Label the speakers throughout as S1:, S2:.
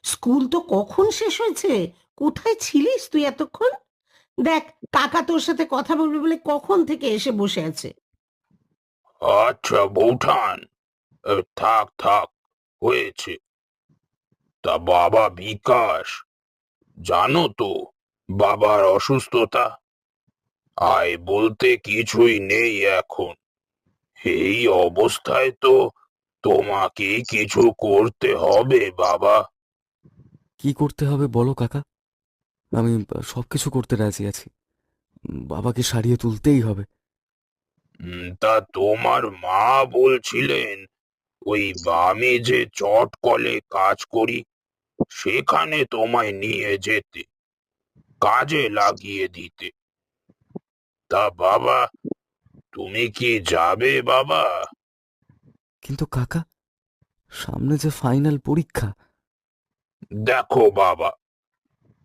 S1: School তো কখন শেষ হয়েছে? কোথায় ছিলিস তুই এতক্ষণ? দেখ, কাকা তোর সাথে কথা বলবে বলে কখন থেকে এসে বসে আছে।
S2: আচ্ছা বৌঠান, থাক থাক, হয়েছে। তা বাবা বিকাশ, জানো তো বাবার অসুস্থতা, আয় বলতে কিছুই নেই এখন। এই অবস্থায় তো তোমাকেই কিছু করতে হবে বাবা।
S3: কি করতে হবে বলো কাকা? আমি সবকিছু করতে রাজি আছি। বাবাকে সারিয়ে তুলতেই হবে।
S2: তা তোমার মা বলছিলেন ওই আমি যে চট কলে কাজ করি সেখানে তোমায় নিয়ে যেতে, কাজে লাগিয়ে দিতে। তা বাবা, তুমি কি যাবে বাবা?
S3: কিন্তু কাকা, সামনে যে ফাইনাল পরীক্ষা।
S2: দেখো বাবা,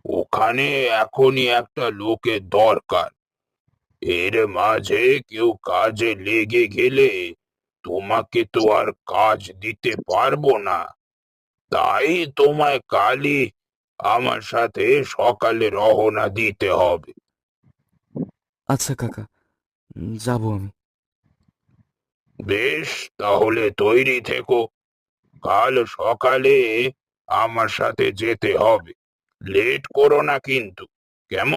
S2: ওখানে এখনই একটা লোকের দরকার। এর মাঝে কেউ কাজে লেগে গেলে তোমাকে তো আর কাজ দিতে পারবো না। তাই তোমায় কালই আমার সাথে সকালে রওনা দিতে হবে।
S3: আচ্ছা কাকা, যাব আমি।
S2: বেশ, তাহলে তৈরি থেকো। কাল সকালে আমার সাথে যেতে হবে। লেট করো না কিন্তু, কেমন?